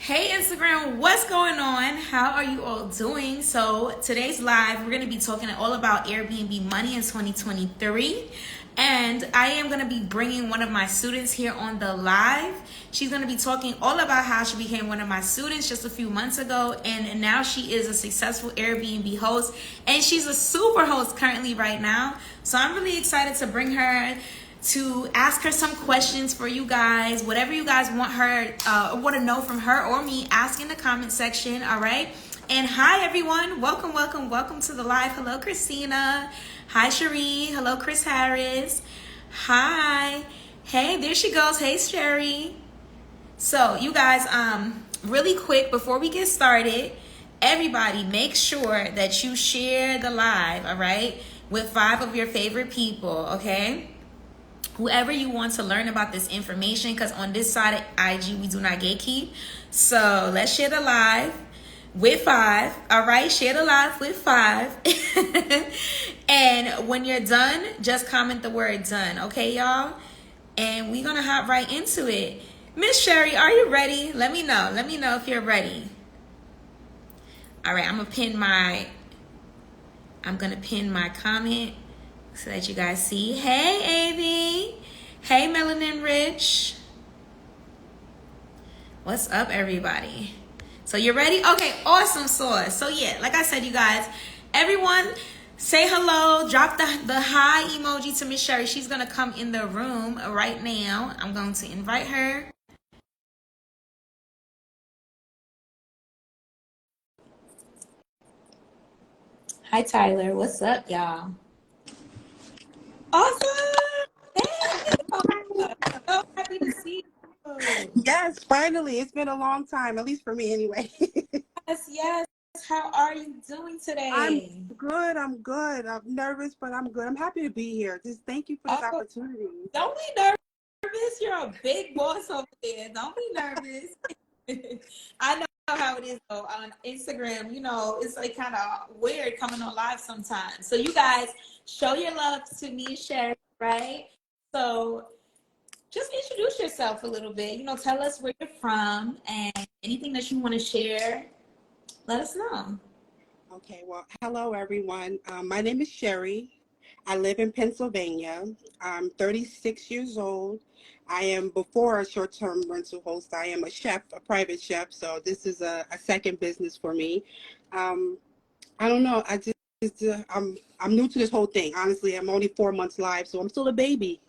Hey Instagram, what's going on? How are you all doing? So today's live, we're going to be talking all about Airbnb money in 2023. And I am going to be bringing one of my students here on the live. She's going to be talking all about how she became one of my students just a few months ago. And now she is a successful Airbnb host. And she's a super host currently right now. So I'm really excited to bring her to ask her some questions for you guys. Whatever you guys want her want to know from her or me, ask in the comment section. All right. And hi everyone, welcome to the live. Hello Christina. Hi Cherie. Hello Chris Harris. Hi. Hey, there she goes. Hey Sherry. So you guys, really quick before we get started, everybody make sure that you share the live, all right, with 5 of your favorite people, okay? Whoever you want to learn about this information, because on this side of IG we do not gatekeep. So let's share the live with 5. All right, share the live with 5. And when you're done, just comment the word done, okay y'all? And we're gonna hop right into it. Miss Sherry, are you ready? Let me know if you're ready. All right, I'm gonna pin my comment so that you guys see. Hey, Avi. Hey, Melanin Rich. What's up, everybody? So you're ready? Okay, awesome sauce. So yeah, like I said, you guys, everyone say hello. Drop the hi emoji to Miss Sherry. She's going to come in the room right now. I'm going to invite her. Hi, Tyler. What's up, y'all? Awesome. Hey, so happy to see you. Yes, finally. It's been a long time, at least for me anyway. Yes. How are you doing today? I'm good. I'm nervous, but I'm good. I'm happy to be here. Just thank you for this opportunity. Don't be nervous. You're a big boss over there. Don't be nervous. I know how it is though on Instagram. You know, it's like kind of weird coming on live sometimes. So you guys show your love to me and Sherry, right? So just introduce yourself a little bit. You know, tell us where you're from and anything that you want to share. Let us know. Okay, well, hello, everyone. My name is Sherry. I live in Pennsylvania. I'm 36 years old. I am, before a short-term rental host, I am a chef, a private chef. So this is a second business for me. I don't know. I'm new to this whole thing. Honestly, I'm only 4 months live, so I'm still a baby.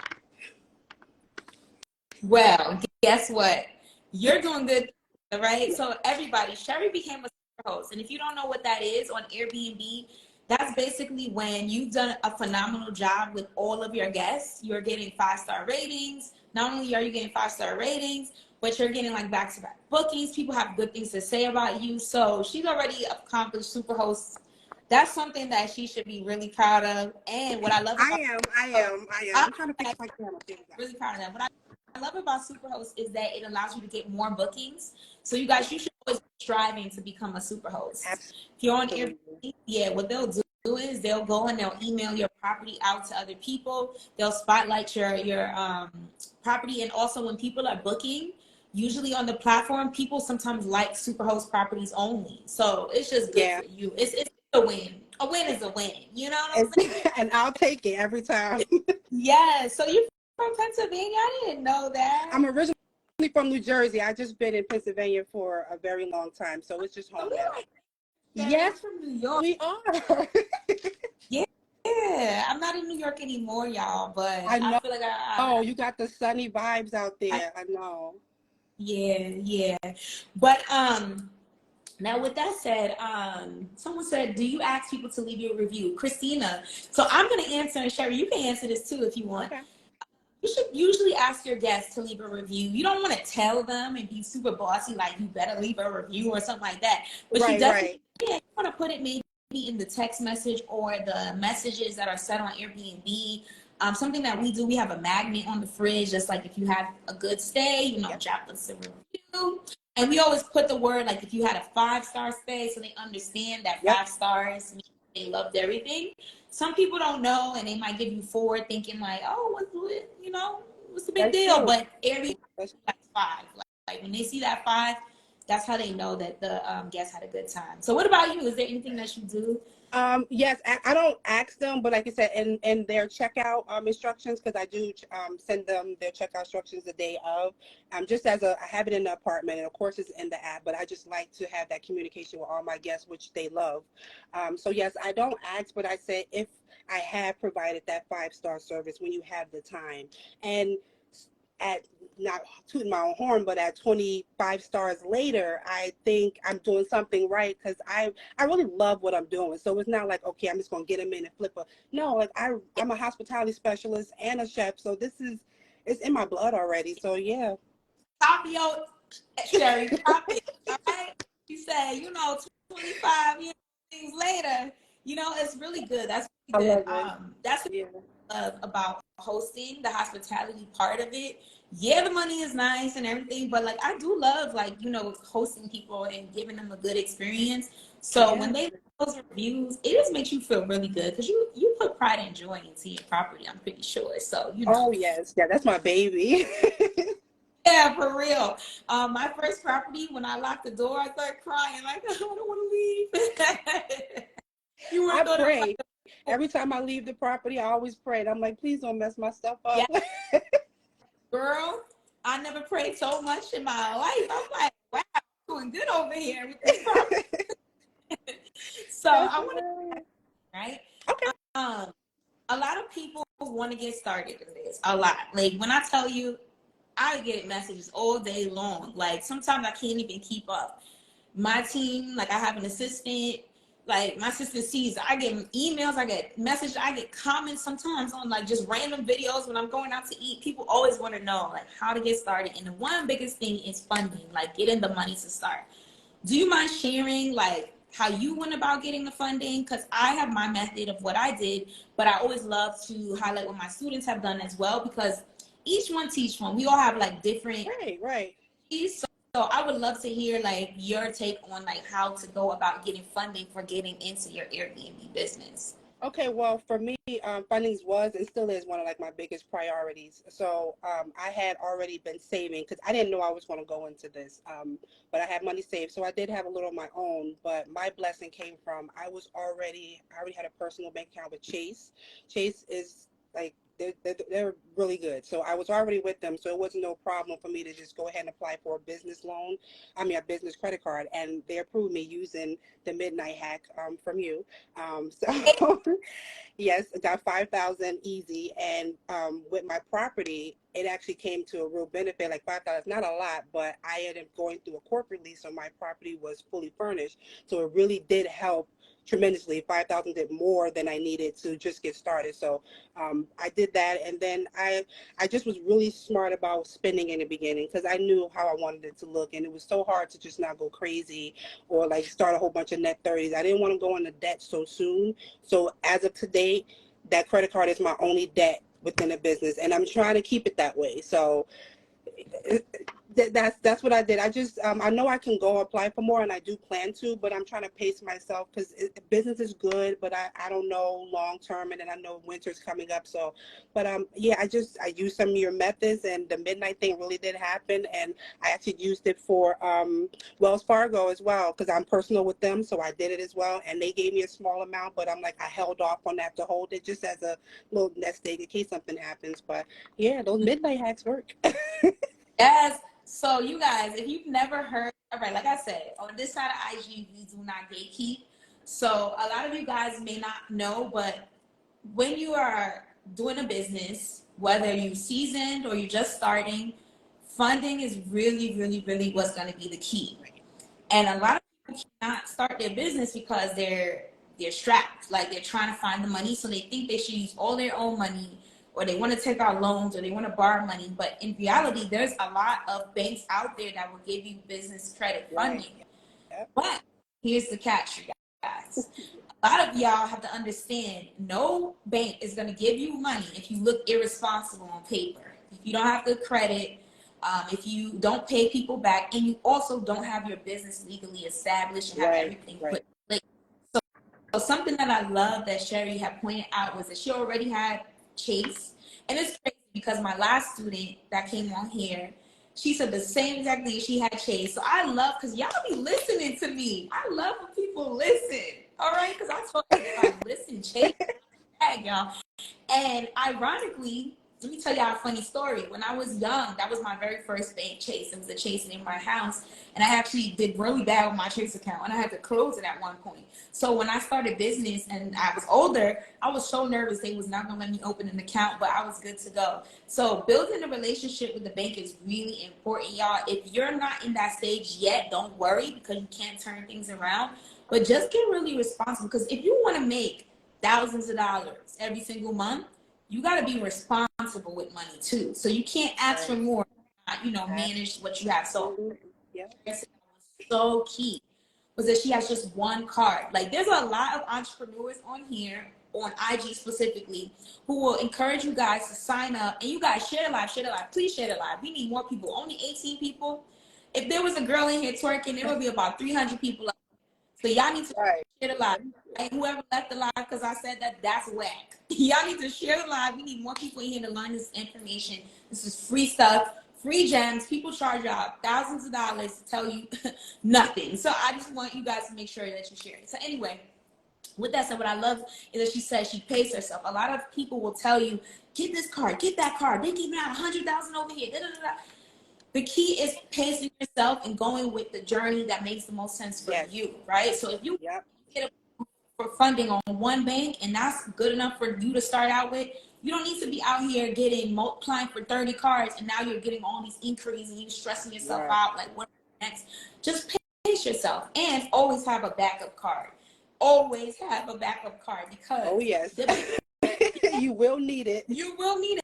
Well, guess what? You're doing good, right? So everybody, Sherry became a super host. And if you don't know what that is on Airbnb, that's basically when you've done a phenomenal job with all of your guests. You're getting 5-star ratings. Not only are you getting 5-star ratings, but you're getting like back-to-back bookings. People have good things to say about you. So she's already accomplished super host. That's something that she should be really proud of. And what I love about I am. I'm trying to fix my camera. really proud of that. What I love about Superhost is that it allows you to get more bookings. So you guys, you should always be striving to become a Superhost. Absolutely. If you're on Airbnb, yeah, what they'll do is they'll go and they'll email your property out to other people. They'll spotlight your property, and also when people are booking, usually on the platform, people sometimes like Superhost properties only. So it's just good for you. It's a win. A win is a win. You know what I'm saying? And I'll take it every time. Yeah. So you're from Pennsylvania? I didn't know that. I'm originally from New Jersey. I just been in Pennsylvania for a very long time, so it's just home now. Yes, from New York. We are. Yeah, I'm not in New York anymore, y'all, but I feel like oh, you got the sunny vibes out there. I know. Yeah. But now with that said, someone said, do you ask people to leave you a review? Christina. So I'm gonna answer, and Sherry, you can answer this too if you want. Okay. You should usually ask your guests to leave a review. You don't want to tell them and be super bossy, like you better leave a review or something like that. But you definitely you want to put it maybe in the text message or the messages that are set on Airbnb. Something that we do, we have a magnet on the fridge, just like if you have a good stay, you know, drop us a review. And we always put the word, like if you had a 5-star stay, so they understand that 5 stars means they loved everything. Some people don't know, and they might give you 4 thinking like, oh, what's the big deal? True. But every like 5, like when they see that 5, That's how they know that the guests had a good time. So what about you? Is there anything that you do? Yes, I don't ask them, but like I said, in their checkout instructions, because I do send them their checkout instructions the day of. Just as I have it in the apartment, and of course it's in the app, but I just like to have that communication with all my guests, which they love. So yes, I don't ask, but I say if I have provided that 5-star service when you have the time, and at not tooting my own horn, but at 25 stars later, I think I'm doing something right because I really love what I'm doing. So it's not like, okay, I'm just gonna get them in and flip a. No, like I'm a hospitality specialist and a chef, so it's in my blood already. So yeah. Copy your Sherry, copy it. All right. She said, 25 things later, it's really good. That's I really good. love it. That's what Yeah. I love about hosting, the hospitality part of it. Yeah, the money is nice and everything, but like I do love hosting people and giving them a good experience. So Yeah. when they those reviews, it just makes you feel really good because you put pride and joy into your property, I'm pretty sure. So Oh yes, yeah, that's my baby. yeah, for real. My first property, when I locked the door, I started crying like I don't want to leave. You would I have thought it was pray every time I leave the property. I always pray. And I'm like, please don't mess my stuff yeah, up. girl. I never prayed so much in my life. I'm like, wow, I'm doing good over here with this property. So That's I want to, hilarious. right? Okay. Um, a lot of people want to get started in this. A lot. Like when I tell you, I get messages all day long. Like sometimes I can't even keep up. My team, like I have an assistant, like my assistant sees, I get emails, I get messages, I get comments sometimes on like just random videos when I'm going out to eat. People always want to know like how to get started. And the one biggest thing is funding, like getting the money to start. Do you mind sharing like how you went about getting the funding? Because I have my method of what I did, but I always love to highlight what my students have done as well because each one teach one. We all have like different Right, right. keys. So I would love to hear like your take on like how to go about getting funding for getting into your Airbnb business. Okay, well, for me, fundings was and still is one of like my biggest priorities. So I had already been saving because I didn't know I was going to go into this, but I had money saved. So I did have a little of my own. But my blessing came from I already had a personal bank account with Chase. Chase is like they're really good. So I was already with them, so it wasn't no problem for me to just go ahead and apply for a business loan. I mean, a business credit card, and they approved me using the midnight hack from you. So yes, I got 5,000 easy, and with my property, it actually came to a real benefit. Like 5,000, not a lot, but I ended up going through a corporate lease, so my property was fully furnished. So it really did help tremendously. 5,000 did more than I needed to just get started. So I did that, and then I just was really smart about spending in the beginning because I knew how I wanted it to look, and it was so hard to just not go crazy or like start a whole bunch of net 30s. I didn't want to go into debt so soon. So as of today, that credit card is my only debt within the business, and I'm trying to keep it that way. So that's what I did. I just I know I can go apply for more, and I do plan to, but I'm trying to pace myself because business is good, but I don't know long term, and then I know winter's coming up. So, but yeah, I used some of your methods, and the midnight thing really did happen, and I actually used it for Wells Fargo as well because I'm personal with them, so I did it as well, and they gave me a small amount, but I'm like I held off on that to hold it just as a little nest egg in case something happens. But yeah, those midnight hacks work. Yes. So you guys, if you've never heard, all right, like I said, on this side of IG, we do not gatekeep. So a lot of you guys may not know, but when you are doing a business, whether you seasoned or you're just starting, funding is really, really, really what's going to be the key. And a lot of people cannot start their business because they're strapped, like they're trying to find the money, so they think they should use all their own money, or they want to take out loans, or they want to borrow money. But in reality, there's a lot of banks out there that will give you business credit Right. funding. Yep. But here's the catch, you guys. A lot of y'all have to understand no bank is going to give you money if you look irresponsible on paper. If you don't have good credit, if you don't pay people back, and you also don't have your business legally established and have Right. everything put Right. in place. So something that I love that Sherry had pointed out was that she already had Chase. And it's crazy because my last student that came on here, She said the same exact thing. She had Chase. So I love, because y'all be listening to me. I love when people listen. All right? Because I told everybody, listen, Chase, y'all. And ironically, let me tell y'all a funny story. When I was young, that was my very first bank, Chase. It was a Chase in my house. And I actually did really bad with my Chase account. And I had to close it at one point. So when I started business and I was older, I was so nervous they was not going to let me open an account, but I was good to go. So building a relationship with the bank is really important, y'all. If you're not in that stage yet, don't worry, because you can't turn things around. But just get really responsible, because if you want to make thousands of dollars every single month, you got to be responsible with money too. So you can't ask for more, manage what you have. So Yeah. so key was that she has just one card. Like, there's a lot of entrepreneurs on here, on IG specifically, who will encourage you guys to sign up. And you guys share the live, please share the live. We need more people. Only 18 people. If there was a girl in here twerking, there would be about 300 people. So y'all need to share the live. And whoever left the live, because I said that's whack. Y'all need to share the live. We need more people in here to learn this information. This is free stuff, free gems. People charge y'all thousands of dollars to tell you nothing. So I just want you guys to make sure that you share it. So anyway, with that said, what I love is that she says she pays herself. A lot of people will tell you, get this card, get that card. They're giving out 100,000 over here. Da, da, da, da. The key is pacing yourself and going with the journey that makes the most sense for you, right? So if you get for funding on one bank and that's good enough for you to start out with, you don't need to be out here multiplying for 30 cards and now you're getting all these inquiries and you stressing yourself out like what next. Just pace yourself and always have a backup card. Always have a backup card, because you will need it. You will need it.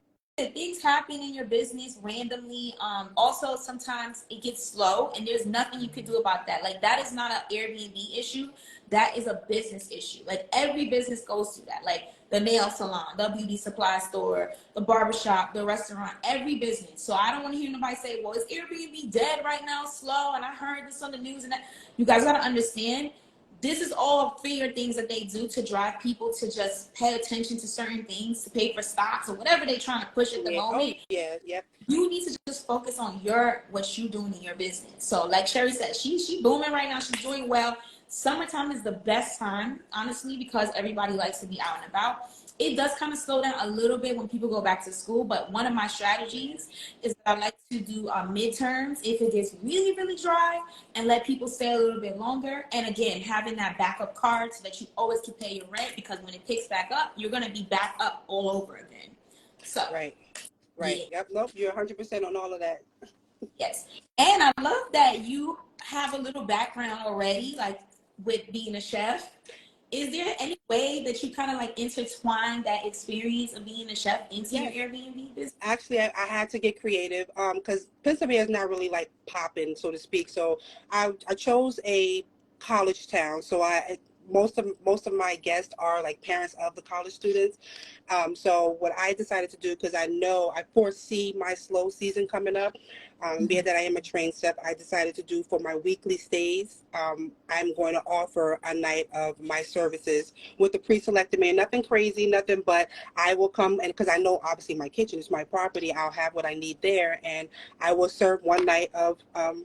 Things happen in your business randomly. Also, sometimes it gets slow and there's nothing you can do about that. Like, that is not an Airbnb issue. That is a business issue. Like, every business goes through that. Like the nail salon, the beauty supply store, the barbershop, the restaurant, every business. So I don't want to hear nobody say, well, is Airbnb dead right now, slow? And I heard this on the news and that. You guys got to understand, this is all fear things that they do to drive people to just pay attention to certain things, to pay for stocks or whatever they're trying to push at the moment. You need to just focus on what you're doing in your business. So like Sherry said, she booming right now. She's doing well. Summertime is the best time, honestly, because everybody likes to be out and about. It does kind of slow down a little bit when people go back to school, but one of my strategies is that I like to do midterms if it gets really, really dry, and let people stay a little bit longer. And again, having that backup card so that you always can pay your rent, because when it picks back up, you're going to be back up all over again. So Right. Yep. Nope. You're 100% on all of that. Yes. And I love that you have a little background already, like with being a chef. Is there any way that you kind of like intertwine that experience of being a chef into your Airbnb business? Actually, I had to get creative because Pennsylvania is not really like popping, so to speak. So I chose a college town. So most of my guests are like parents of the college students. So what I decided to do, because I foresee my slow season coming up, being that I am a trained chef, I decided to do for my weekly stays. I'm going to offer a night of my services with a pre-selected menu. Nothing crazy, nothing, but I will come, and because I know obviously my kitchen is my property, I'll have what I need there, and I will serve one night of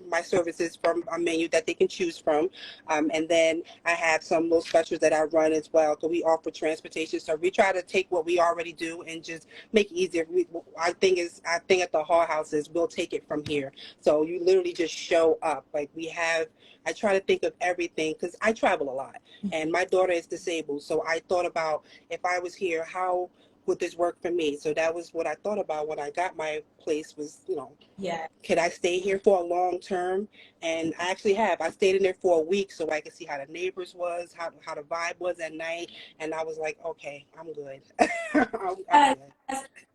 my services from a menu that they can choose from. And then I have some little specials that I run as well, because we offer transportation. So we try to take what we already do and just make it easier. Our thing at the Hall House is we'll take it from here. So you literally just show up. Like I try to think of everything, because I travel a lot and my daughter is disabled. So I thought about, if I was here, how would this work for me? So that was what I thought about when I got my place was, could I stay here for a long term? And I actually have. I stayed in there for a week so I could see how the neighbors was, how the vibe was at night. And I was like, okay, I'm good. I'm good.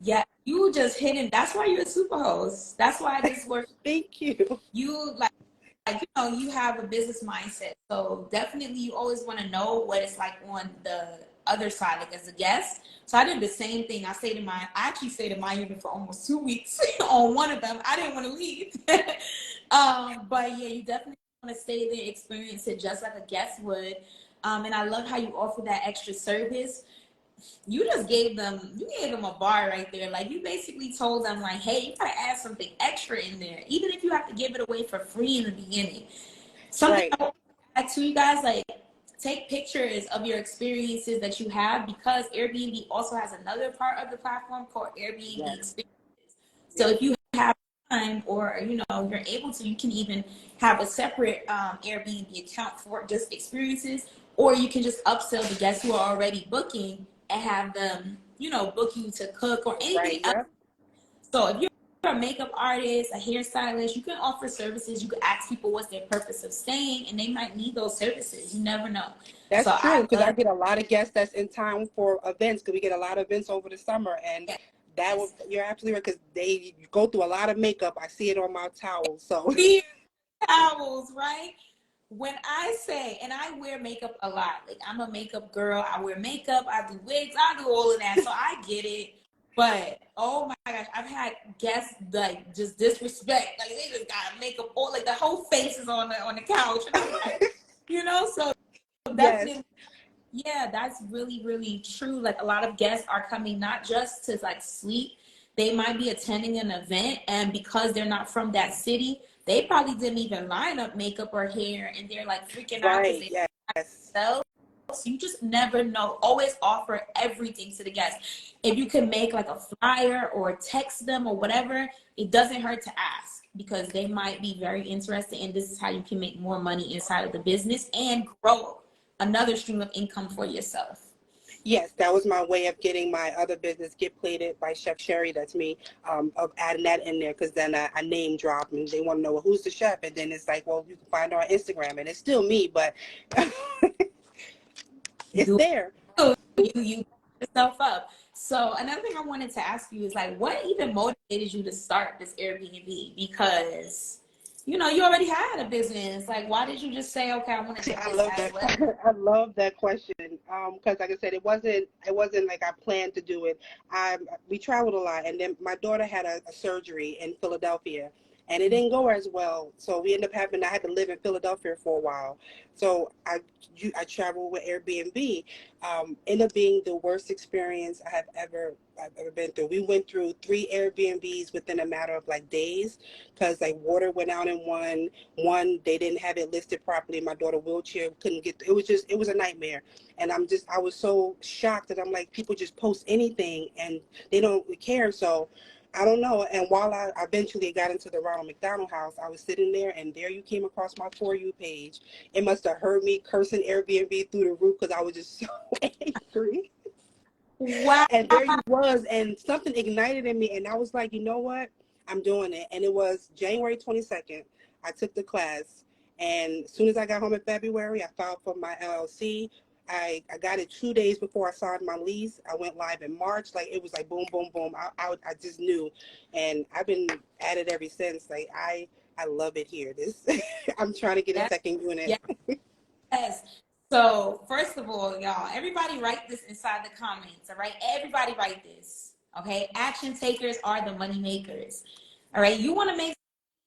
Yeah, you just hitting. That's why you're a super host. That's why this works. Thank you. You you have a business mindset. So definitely you always want to know what it's like on the other side, like as a guest. So I did the same thing. I actually stayed in my unit for almost 2 weeks on one of them. I didn't want to leave. But yeah, you definitely want to stay there, experience it just like a guest would. And I love how you offer that extra service. You gave them a bar right there. Like, you basically told them, like, hey, you gotta add something extra in there, even if you have to give it away for free in the beginning. Something Right. I want to add to you guys, like, take pictures of your experiences that you have, because Airbnb also has another part of the platform called Airbnb Yes. experiences. So Yep. if you have time, or you're able to, you can even have a separate Airbnb account for just experiences, or you can just upsell the guests who are already booking and have them, book you to cook or anything Right. else. Yep. So if you're a makeup artist, a hairstylist, you can offer services. You can ask people what's their purpose of staying, and they might need those services. You never know. So That's true, I because I love get a lot of guests that's in town for events, because we get a lot of events over the summer, and that. that was, you're absolutely right, because they go through a lot of makeup. I see it on my towels. So Beard towels, right? When I say, and I wear makeup a lot, like, I'm a makeup girl. I wear makeup, I do wigs, I do all of that. So I get it. But oh my gosh, I've had guests like just disrespect. Like, they just got makeup all, like, the whole face is on the couch. And I'm like, so yes. definitely, yeah, that's really, really true. Like, a lot of guests are coming not just to, like, sleep. They might be attending an event, and because they're not from that city, they probably didn't even line up makeup or hair, and they're like freaking out because Right. they Yes. sell. So you just never know. Always offer everything to the guests. If you can make like a flyer or text them or whatever, it doesn't hurt to ask, because they might be very interested, and this is how you can make more money inside of the business and grow another stream of income for yourself. Yes, that was my way of getting my other business, Get Plated by Chef Sherry. That's me, of adding that in there, because then I name drop and they want to know, well, who's the chef? And then it's like, well, you can find her on Instagram, and it's still me, but it's Do there. you yourself up. So another thing I wanted to ask you is, like, what even motivated you to start this Airbnb? Because you already had a business. Like, why did you just say, okay, I want to See, do I this love as that. well? I love that question. Because like I said, it wasn't like I planned to do it. We traveled a lot, and then my daughter had a surgery in Philadelphia, and it didn't go as well. So we ended up I had to live in Philadelphia for a while. So I traveled with Airbnb. Ended up being the worst experience I've ever been through. We went through 3 Airbnbs within a matter of like days, because like water went out in one, they didn't have it listed properly. My daughter wheelchair couldn't get, it was a nightmare. And I was so shocked that I'm like, people just post anything and they don't care. So I don't know. And while I eventually got into the Ronald McDonald House, I was sitting there, and there you came across my For You page. It must have heard me cursing Airbnb through the roof, because I was just so angry. Wow. And there you was, and something ignited in me, and I was like, you know what? I'm doing it. And it was January 22nd. I took the class, and as soon as I got home in February, I filed for my LLC. I got it 2 days before I signed my lease. I went live in March. Like, it was like boom, boom, boom. I just knew, and I've been at it ever since. Like, I love it here. This I'm trying to get a That's, second unit. yes. So first of all, y'all, everybody write this inside the comments. All right, everybody write this. Okay, action takers are the money makers. All right, you want to make,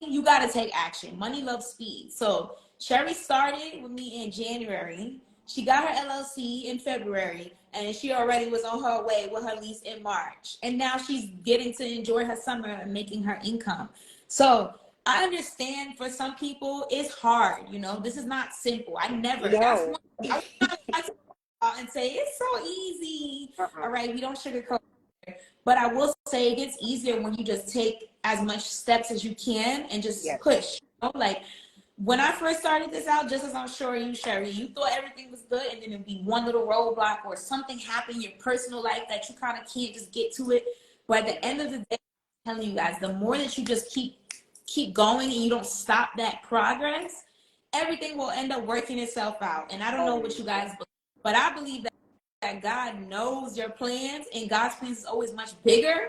you got to take action. Money loves speed. So Sherry started with me in January. She got her LLC in February, and she already was on her way with her lease in March. And now she's getting to enjoy her summer and making her income. So I understand for some people it's hard. This is not simple. That's No. one, I would not like to go out and say it's so easy. Uh-uh. All right, we don't sugarcoat it. But I will say it gets easier when you just take as much steps as you can and just Yes. push. Like, when I first started this out, just as I'm sure you, Sherry, you thought everything was good, and then it'd be one little roadblock or something happen in your personal life that you kind of can't just get to it. But at the end of the day, I'm telling you guys, the more that you just keep going and you don't stop that progress, everything will end up working itself out. And I don't know what you guys believe, but I believe that God knows your plans, and God's plans is always much bigger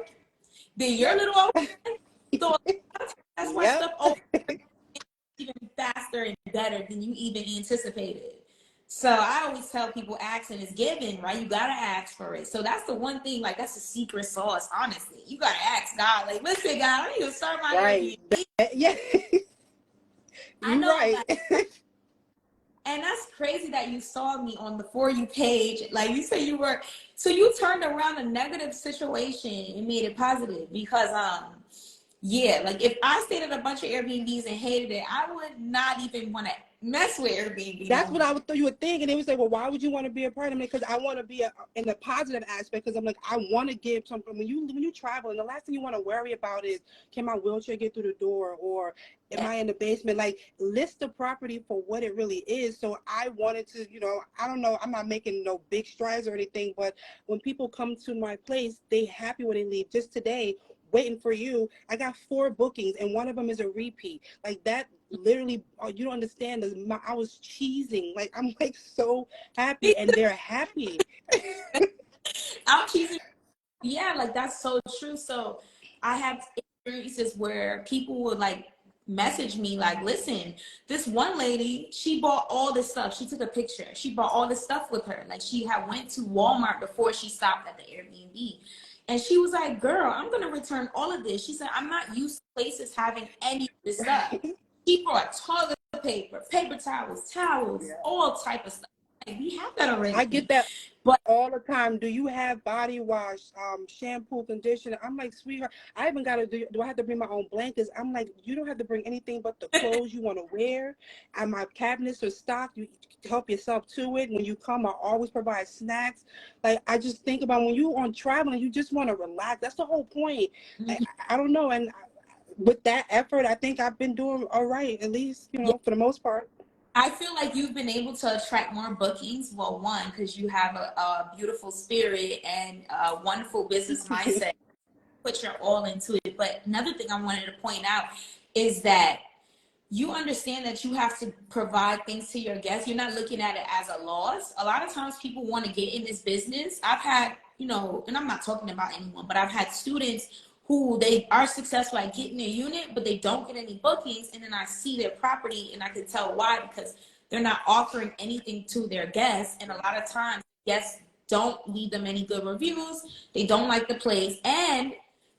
than your Yep. little. So that's why Yep. stuff always even faster and better than you even anticipated. So I always tell people asking is giving, right? You gotta ask for it. So that's the one thing, like, that's the secret sauce, honestly. You gotta ask God, like, listen, God, I need to start my Right. Airbnb. Yeah. I You're know, right. like, And that's crazy that you saw me on the For You page. Like you said so you turned around a negative situation and made it positive because, yeah, like if I stayed at a bunch of Airbnbs and hated it, I would not even want to mess with Airbnb no That's what more. I would thought you would think, and they would say, "Well, why would you want to be a part of it?" Because I want to be in the positive aspect. Because I'm like, I want to give something. When you travel, and the last thing you want to worry about is, can my wheelchair get through the door, or am Yeah. I in the basement? Like, list the property for what it really is. So I wanted to, I don't know, I'm not making no big strides or anything, but when people come to my place, they happy when they leave. Just today, waiting for you, I got 4 bookings, and one of them is a repeat. Like that, literally, you don't understand. I was cheesing. Like I'm like so happy, and they're happy. I'm cheesing. Yeah, like that's so true. So I have experiences where people would like message me like, listen, this one lady, she bought all this stuff. She took a picture. She brought all this stuff with her. Like she had went to Walmart before she stopped at the Airbnb. And she was like, girl, I'm gonna return all of this. She said, I'm not used to places having any of this stuff. Right. She brought toilet paper, paper towels, Yeah. all type of stuff. Like, we have that I get already. that But all the time. Do you have body wash, shampoo, conditioner? I'm like, sweetheart, I even got to do I have to bring my own blankets? I'm like, you don't have to bring anything but the clothes you want to wear. And my cabinets are stocked. You help yourself to it. When you come, I always provide snacks. Like, I just think about when you're on traveling, you just want to relax. That's the whole point. I, mhm, I don't know. And with that effort, I think I've been doing all right, at least, yeah, for the most part. I feel like you've been able to attract more bookings. Well, one, because you have a beautiful spirit and a wonderful business mindset. Put your all into it. But another thing I wanted to point out is that you understand that you have to provide things to your guests. You're not looking at it as a loss. A lot of times people want to get in this business. I've had, and I'm not talking about anyone, but I've had students who they are successful at getting their unit, but they don't get any bookings. And then I see their property and I can tell why, because they're not offering anything to their guests. And a lot of times guests don't leave them any good reviews. They don't like the place. And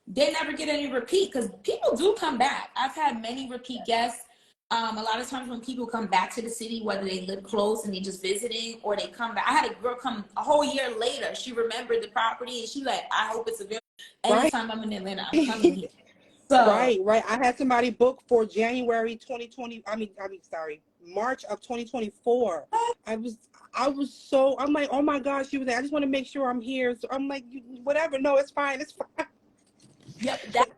they never get any repeat because people do come back. I've had many repeat guests. A lot of times when people come back to the city, whether they live close and they just visiting or they come back. I had a girl come a whole year later. She remembered the property and she like, I hope it's available. Right. Anytime I'm in Atlanta, I'm coming here. So Right. I had somebody book for January 2020. Sorry, March of 2024. I was, I'm like, oh my gosh, she was like, I just want to make sure I'm here. So I'm like, whatever. No, it's fine. It's fine. yep, that's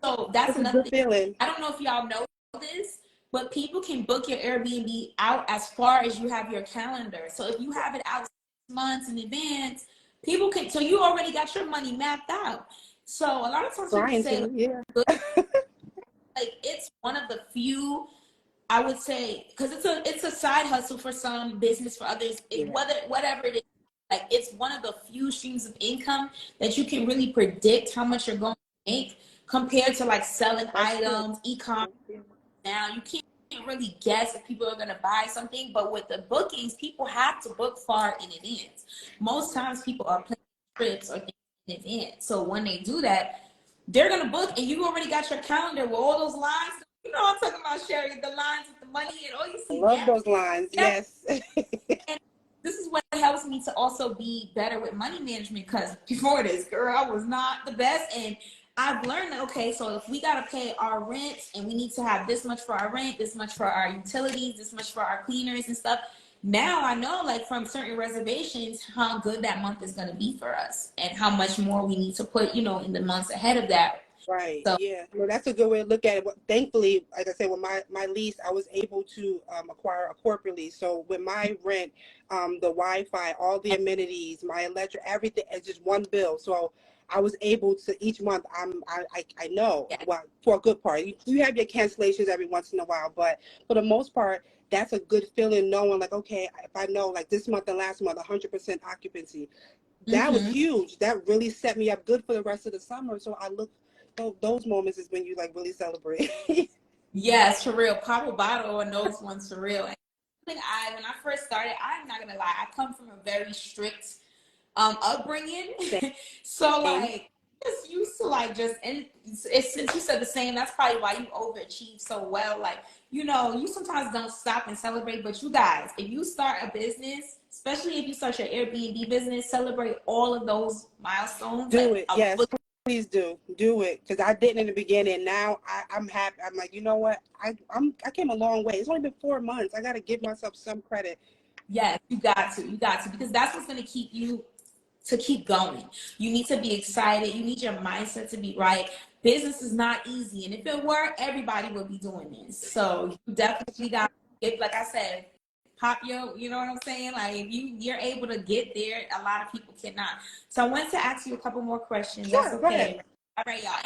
It's a another good thing. feeling. I don't know if y'all know this, but people can book your Airbnb out as far as you have your calendar. So if you have it out 6 months in advance, people can, so you already got your money mapped out. So a lot of times people Trying say, to, yeah. like it's one of the few, I would say, because it's a side hustle for some, business for others, Yeah. whatever it is. Like it's one of the few streams of income that you can really predict how much you're going to make compared to like selling That's true. items, e-commerce. Now you can't really guess if people are going to buy something, but with the bookings, people have to book far in advance. Most times people are planning trips or things in advance. So when they do that, they're going to book and you already got your calendar with all those lines. You know I'm talking about, Sherry, the lines with the money and all you I see love gaps. those lines. Gaps. Yes. And this is what helps me to also be better with money management, because before this, girl, I was not the best. And I've learned that, okay, so if we got to pay our rent and we need to have this much for our rent, this much for our utilities, this much for our cleaners and stuff. Now I know, like from certain reservations, how good that month is going to be for us and how much more we need to put, in the months ahead of that. Right. So, Yeah. No, that's a good way to look at it. Thankfully, like I said, with my lease, I was able to acquire a corporate lease. So with my rent, the Wi-Fi, all the amenities, my electric, everything is just one bill. So I was able to each month. I know, yeah. well, for a good part. You have your cancellations every once in a while, but for the most part, that's a good feeling knowing, like, okay, if I know, like this month and last month, 100% occupancy. That was Mm-hmm. huge. That really set me up good for the rest of the summer. So I look, those moments is when you like really celebrate. Yes, for real. Pop a bottle and those ones for real. And when I first started, I'm not gonna lie, I come from a very strict upbringing. So Same. like just used to like just, and it's since you said the same, that's probably why you overachieve so well. Like, you know, you sometimes don't stop and celebrate, but you guys, if you start a business, especially if you start your Airbnb business, celebrate all of those milestones. Do Like it. a Yes, foot. please do it. Because I didn't in the beginning. Now I'm happy. I'm like, you know what? I came a long way. It's only been 4 months. I got to give myself some credit. Yes, you got to, because that's what's going to keep you to keep going. You need to be excited. You need your mindset to be right. Business is not easy. And if it were, everybody would be doing this. So you definitely got, if, like I said, pop your, you know what I'm saying? Like if you're able to get there, a lot of people cannot. So I wanted to ask you a couple more questions. That's Sure, go ahead. okay. All right, y'all.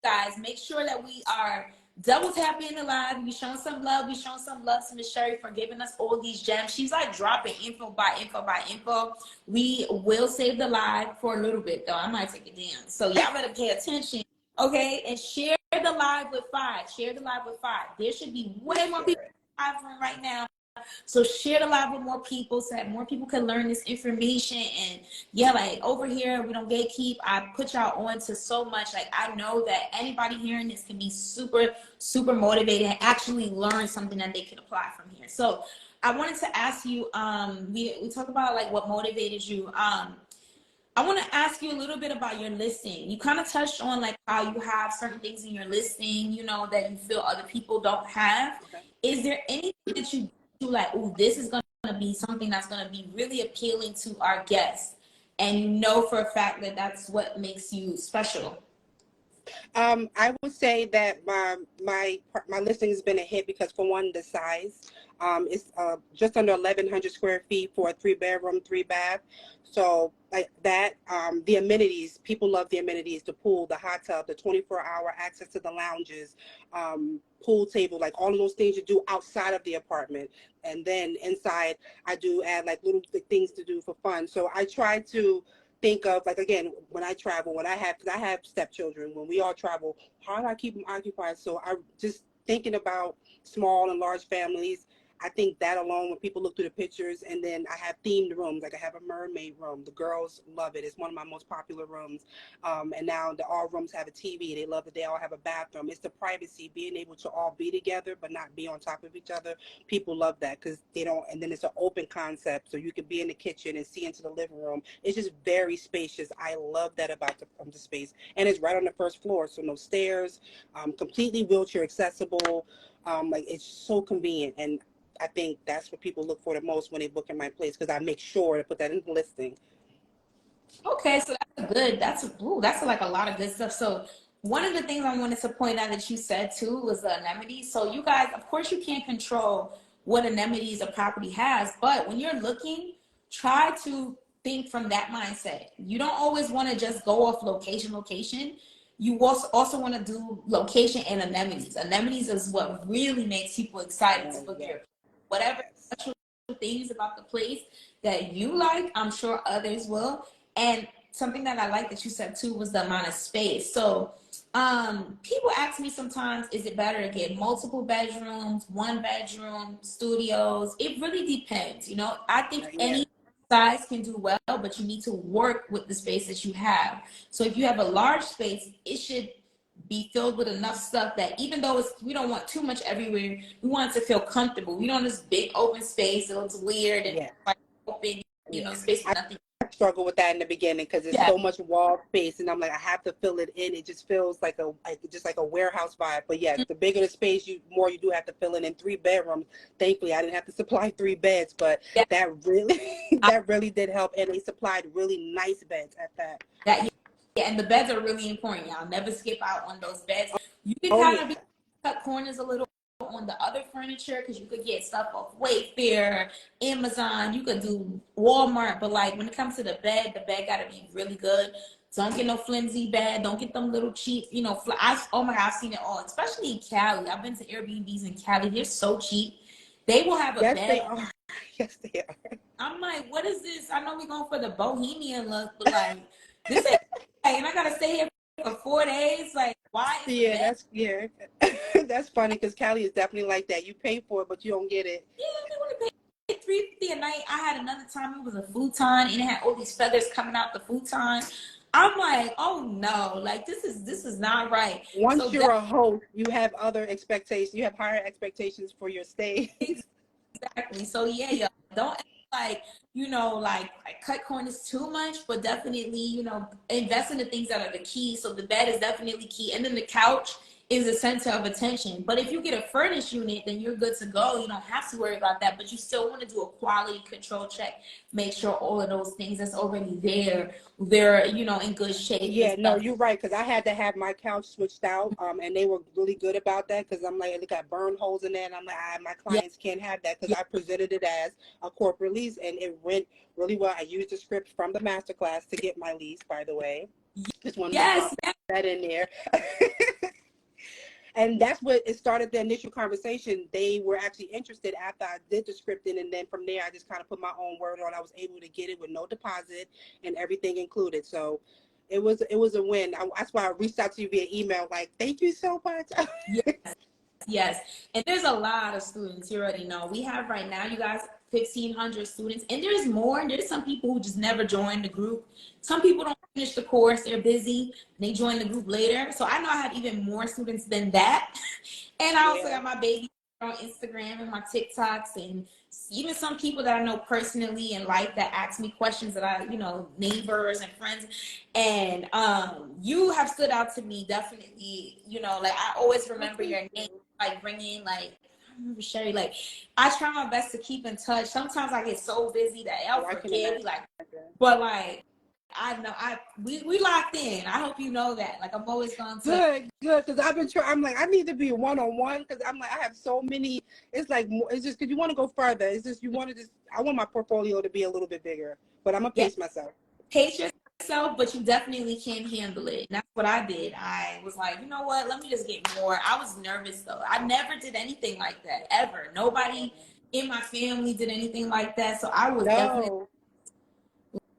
Guys, make sure that we are double tapping the live. We showing some love. We showing some love to Miss Sherry for giving us all these gems. She's like dropping info by info by info. We will save the live for a little bit though. I might take it down. So y'all better pay attention. Okay, and share the live with 5. Share the live with 5. There should be way more people in the live room right now. So share the live with more people so that more people can learn this information. And yeah, like over here, we don't gatekeep. I put y'all on to so much. Like I know that anybody hearing this can be super, super motivated and actually learn something that they can apply from here. So I wanted to ask you, we talk about like what motivated you. I want to ask you a little bit about your listing. You kind of touched on like how you have certain things in your listing, you know, that you feel other people don't have. Okay. Is there anything that you do like, oh, this is going to be something that's going to be really appealing to our guests, and you know for a fact that that's what makes you special? I would say that my listing has been a hit because for one, the size. It's just under 1,100 square feet for a 3-bedroom, 3-bath. So like that, the amenities, people love the amenities, the pool, the hot tub, the 24-hour access to the lounges, pool table, like all of those things you do outside of the apartment. And then inside, I do add like little things to do for fun. So I try to think of like, again, when I travel, because I have stepchildren, when we all travel, how do I keep them occupied? So I just thinking about small and large families. I think that alone, when people look through the pictures, and then I have themed rooms, like I have a mermaid room. The girls love it. It's one of my most popular rooms. And now all rooms have a TV. They love that they all have a bathroom. It's the privacy, being able to all be together, but not be on top of each other. People love that because they don't, and then it's an open concept. So you can be in the kitchen and see into the living room. It's just very spacious. I love that about the space. And it's right on the first floor. So no stairs, completely wheelchair accessible. Like it's so convenient. And I think that's what people look for the most when they book in my place, because I make sure to put that in the listing. Okay, so that's like a lot of good stuff. So one of the things I wanted to point out that you said too was the anemones. So you guys, of course, you can't control what anemones a property has, but when you're looking, try to think from that mindset. You don't always want to just go off location. You also want to do location and anemones. Anemones is what really makes people excited to book your whatever special things about the place that you like. I'm sure others will. And something that I like that you said too was the amount of space. So people ask me sometimes, is it better to get multiple bedrooms, 1-bedroom studios? It really depends. You know, I think any size can do well, but you need to work with the space that you have. So if you have a large space, it should be filled with enough stuff that even though we don't want too much everywhere, we want it to feel comfortable. We don't want this big open space. It looks weird and like open, you know, space for nothing. I struggle with that in the beginning because there's so much wall space, and I'm like, I have to fill it in. It just feels like just like a warehouse vibe. But yes, the bigger the space, more you do have to fill in 3 bedrooms. Thankfully, I didn't have to supply 3 beds, but that really did help, and they supplied really nice beds at that. Yeah, and the beds are really important, y'all. Never skip out on those beds. You can kind of cut corners a little on the other furniture because you could get stuff off Wayfair, Amazon. You could do Walmart, but like when it comes to the bed got to be really good. Don't get no flimsy bed. Don't get them little cheap, you know. Oh my God, I've seen it all, especially in Cali. I've been to Airbnbs in Cali. They're so cheap. They will have a bed. They are. Yes, they are. I'm like, what is this? I know we're going for the bohemian look, but like, this ain't. And I gotta stay here for 4 days. Like, why? That's funny because Cali is definitely like that. You pay for it, but you don't get it. Yeah, they want to pay $350 a night. I had another time it was a futon and it had all these feathers coming out the futon. I'm like, oh no, like this is not right. Once So you're a host, you have other expectations. You have higher expectations for your stays. exactly. So yeah, yeah. Don't like, like cut corners too much, but definitely, invest in the things that are the key. So the bed is definitely key. And then the couch is the center of attention. But if you get a furnished unit, then you're good to go. You don't have to worry about that. But you still want to do a quality control check. Make sure all of those things that's already there, they're, in good shape and Yeah, no, stuff. you're right. Because I had to have my couch switched out, and they were really good about that. Because I'm like, it got burn holes in there, and I'm like, my Yeah, clients can't have that because yeah, I presented it as a corporate lease, and it went really well. I used the script from the masterclass to get my lease, by the way. Just wanted to yes, drop that in there. And that's what it started the initial conversation. They were actually interested after I did the scripting, and then from there I just kind of put my own word on. I was able to get it with no deposit and everything included. So it was a win. That's why I reached out to you via email, like, thank you so much. yes. Yes, and there's a lot of students. You already know. We have right now, you guys, 1,500 students, and there's more. And there's some people who just never joined the group. Some people don't finish the course; they're busy. And they join the group later. So I know I have even more students than that. And I also Yeah. got my baby on Instagram and my TikToks, and even some people that I know personally in life that ask me questions that neighbors and friends. And you have stood out to me definitely. Like I always Oh, remember thank your name, you. like bringing like. I remember Sherry. Like, I try my best to keep in touch. Sometimes I get so busy that I'll Oh, I can forget. imagine. Be like, but like, I know we locked in. I hope you know that. Like, I'm always going to. Good, good. Because I've been trying. I'm like, I need to be one-on-one because I'm like, I have so many. It's like, it's just because you want to go further. It's just, you want to just, I want my portfolio to be a little bit bigger, but I'm going to Yeah, pace myself. pace yourself, but you definitely can handle it. And that's what I did. I was like, you know what? Let me just get more. I was nervous though. I never did anything like that ever. Nobody in my family did anything like that. So I was definitely No.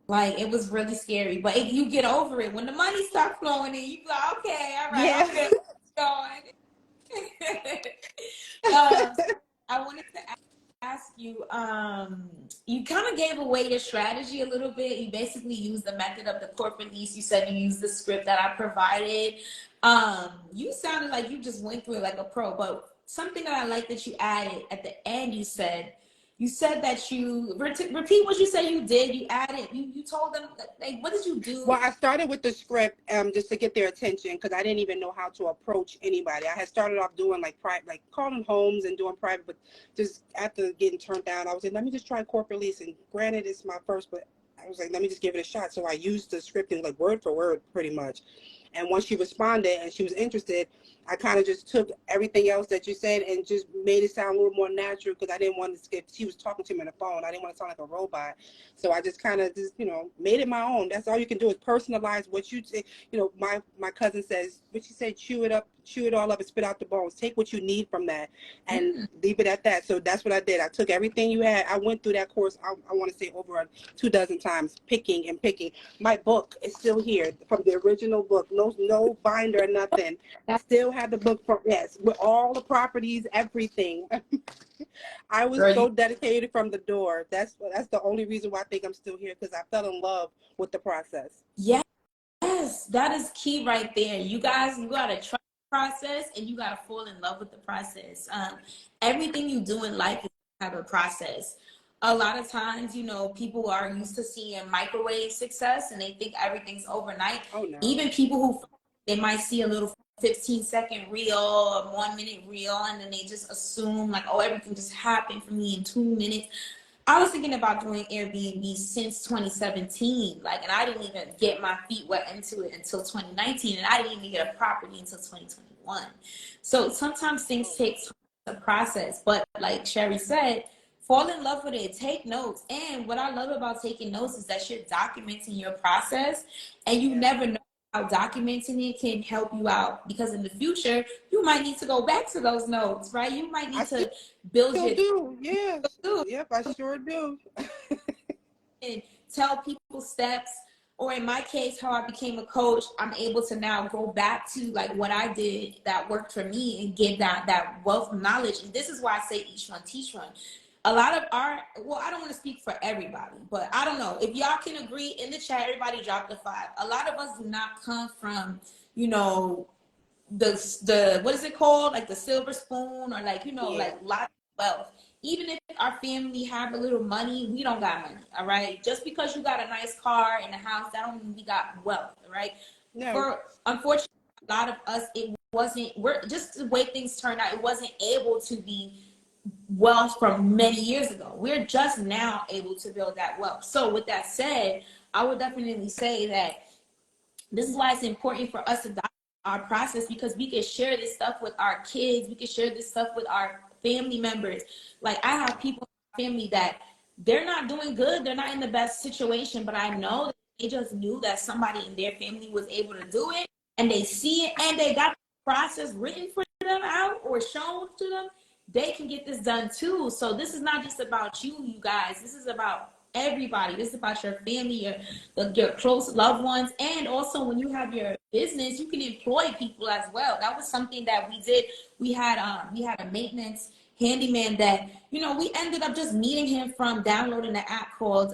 like, it was really scary. But if you get over it, when the money starts flowing in, you go, okay, all right, Yeah. I'm good. Going. um, I wanted to ask you, you kind of gave away your strategy a little bit. You basically used the method of the corporate lease. You said you used the script that I provided. You sounded like you just went through it like a pro, but something that I like that you added at the end, you said that you repeat what you said you did. You added, you told them, like, what did you do? Well, I started with the script just to get their attention because I didn't even know how to approach anybody. I had started off doing like private, like calling homes and doing private, but just after getting turned down, I was like, let me just try corporate lease. And granted, it's my first, but I was like, let me just give it a shot. So I used the scripting like word for word, pretty much. And once she responded and she was interested, I kind of just took everything else that you said and just made it sound a little more natural because I didn't want to skip. She was talking to me on the phone. I didn't want to sound like a robot. So I just kind of just, made it my own. That's all you can do is personalize what you say. My cousin says, what she said, chew it all up and spit out the bones. Take what you need from that and Mm, leave it at that. So that's what I did. I took everything you had. I went through that course, I want to say over 2 dozen times, picking and picking. My book is still here from the original book. No binder or nothing. that's Still have the book from, yes, with all the properties, everything. I was girl, you so dedicated from the door. That's the only reason why I think I'm still here because I fell in love with the process. yes. Yes, that is key right there. You guys, you gotta trust the process and you gotta fall in love with the process. Everything you do in life is have a process. A lot of times, people are used to seeing microwave success and they think everything's overnight. Oh no. Even people who they might see a little 15-second reel or 1 minute reel and then they just assume like, oh, everything just happened for me in 2 minutes. I was thinking about doing Airbnb since 2017, like, and I didn't even get my feet wet into it until 2019, and I didn't even get a property until 2021. So sometimes things take time to process, but like Sherry said, fall in love with it, take notes. And what I love about taking notes is that you're documenting your process, and you Yeah. never know how documenting it can help you out because in the future you might need to go back to those notes, right? You might I need still to build your do. Yes. do Yep, I sure do. and tell people steps, or in my case how I became a coach, I'm able to now go back to like what I did that worked for me and give that wealth of knowledge. And this is why I say each one teach one. a lot of our, well, I don't want to speak for everybody, but I don't know if y'all can agree in the chat. Everybody drop the 5. A lot of us do not come from, you know, the what is it called, like the silver spoon, or like, you know, Yeah. like lots of wealth. Even if our family have a little money, we don't got money. All right, just because you got a nice car and a house, that don't mean we got wealth. All right, No. for unfortunately a lot of us, it wasn't, we're just the way things turned out, it wasn't able to be wealth from many years ago. We're just now able to build that wealth. So with that said, I would definitely say that this is why it's important for us to document our process, because we can share this stuff with our kids. We can share this stuff with our family members. Like, I have people in my family that they're not doing good. They're not in the best situation, but I know that they just knew that somebody in their family was able to do it, and they see it, and they got the process written for them out or shown to them. They can get this done too. So this is not just about you, you guys. This is about everybody. This is about your family, your close loved ones. And also, when you have your business, you can employ people as well. That was something that we did. We had a maintenance handyman that, you know, we ended up just meeting him from downloading the app called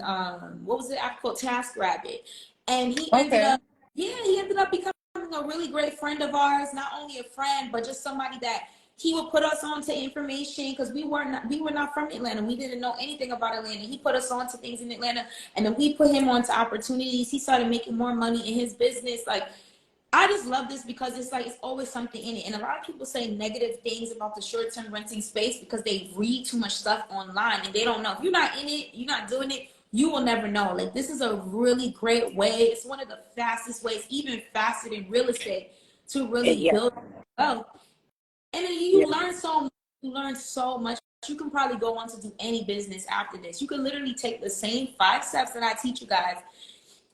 what was the app called, TaskRabbit. And he ended Okay. up, yeah, he ended up becoming a really great friend of ours. Not only a friend, but just somebody that he would put us on to information, because we were not from Atlanta. We didn't know anything about Atlanta. He put us on to things in Atlanta, and then we put him on to opportunities. He started making more money in his business. Like, I just love this because it's like, it's always something in it. And a lot of people say negative things about the short-term renting space because they read too much stuff online and they don't know. If you're not in it, you're not doing it, you will never know. Like, this is a really great way. It's one of the fastest ways, even faster than real estate, to really Yeah. build wealth. And then Yeah. you learn so much. You learn so much. You can probably go on to do any business after this. You can literally take the same 5 steps that I teach you guys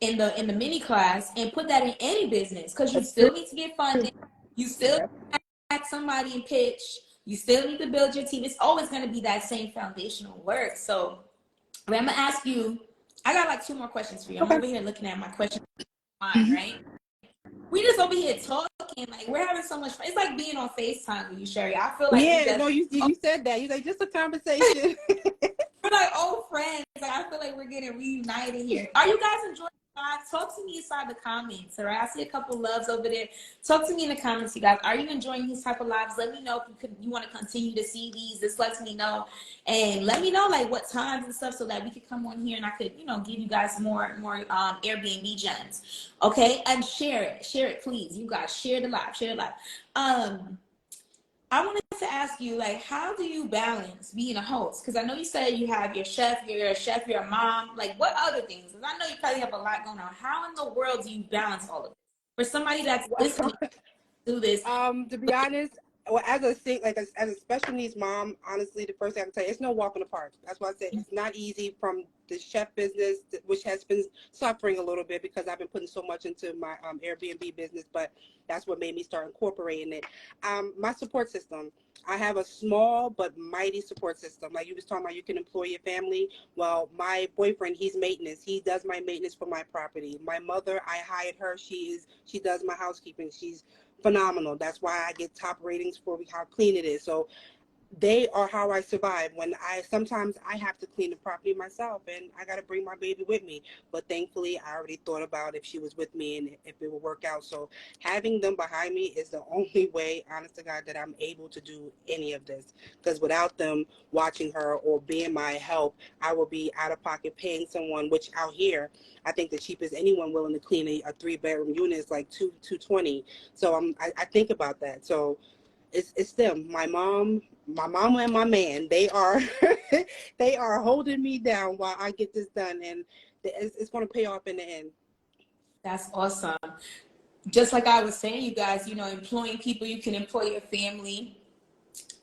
in the mini class and put that in any business, because you That's still need to get funding. You still true. have somebody and pitch. You still need to build your team. It's always going to be that same foundational work. So I'm gonna ask you. I got like 2 more questions for you. I'm Okay. over here looking at my question line, right? We just over here talking, like we're having so much fun. It's like being on FaceTime with you, Sherry. I feel like we Yeah, just, no, you said that. You like just a conversation. we're like old friends. Like, I feel like we're getting reunited here. Are you guys enjoying the live? Talk to me inside the comments, all right? I see a couple loves over there. Talk to me in the comments, you guys. Are you enjoying these type of lives? Let me know if you want to continue to see these. This lets me know, and let me know like what times and stuff, so that we could come on here and I could, you know, give you guys more Airbnb gems, okay? And share it, please. You guys share the live, Um, I wanted to ask you, like, how do you balance being a host? Because I know you said you have your chef, you're a mom. Like, what other things? Because I know you probably have a lot going on. How in the world do you balance all of this? For somebody that's listening to this, To be honest, well, as a as a special needs mom, honestly, the first thing I can tell you, it's no walk in the park. That's why I said it's not easy from the chef business, which has been suffering a little bit because I've been putting so much into my Airbnb business, but that's what made me start incorporating it. My support system. I have a small but mighty support system. Like you was talking about, you can employ your family. Well, my boyfriend, he's maintenance. He does my maintenance for my property. My mother, I hired her. She does my housekeeping. She's phenomenal. That's why I get top ratings for how clean it is. So they are how I survive. When sometimes I have to clean the property myself and I got to bring my baby with me. But thankfully, I already thought about if she was with me and if it would work out. So having them behind me is the only way, honest to God, that I'm able to do any of this. Because without them watching her or being my help, I will be out of pocket paying someone, which out here, I think the cheapest anyone willing to clean a 3-bedroom unit is like 220. So I think about that. So it's them, my mama and my man. They are they are holding me down while I get this done, and it's going to pay off in the end. that's awesome. Just like I was saying, you guys, you know, employing people, you can employ your family.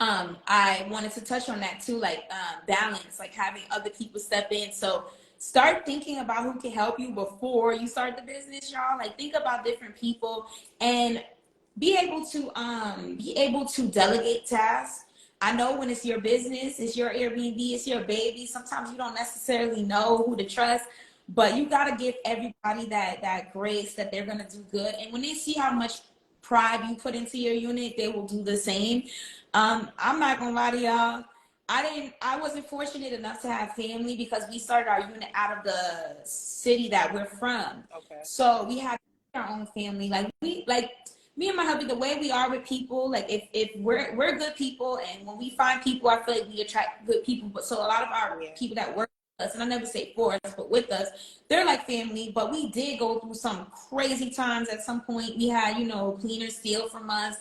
I wanted to touch on that too, like balance, like having other people step in. So start thinking about who can help you before you start the business, y'all. Like, think about different people and be able to delegate tasks. I know when it's your business, it's your Airbnb, it's your baby. Sometimes you don't necessarily know who to trust, but you gotta give everybody that grace that they're gonna do good. And when they see how much pride you put into your unit, they will do the same. I'm not gonna lie to y'all. I wasn't fortunate enough to have family because we started our unit out of the city that we're from. Okay. So we had our own family. Like me and my hubby, the way we are with people, like if we're good people, and when we find people, I feel like we attract good people. But so a lot of our Yeah. people that work with us, and I never say for us, but with us, they're like family. But we did go through some crazy times at some point. We had, cleaners steal from us.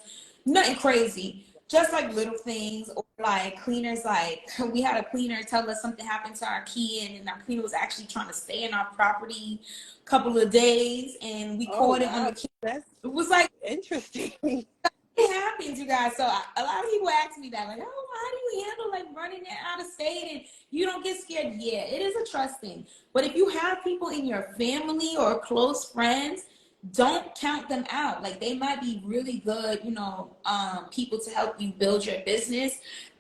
Nothing crazy, just like little things, or like cleaners, like we had a cleaner tell us something happened to our key, and our cleaner was actually trying to stay in our property a couple of days, and we Oh caught it on the wow, key. that's It was like, interesting. it happens, you guys. So a lot of people ask me that, like, oh, how do you handle like running it out of state and you don't get scared? Yeah, it is a trust thing. But if you have people in your family or close friends, don't count them out. Like, they might be really good, people to help you build your business.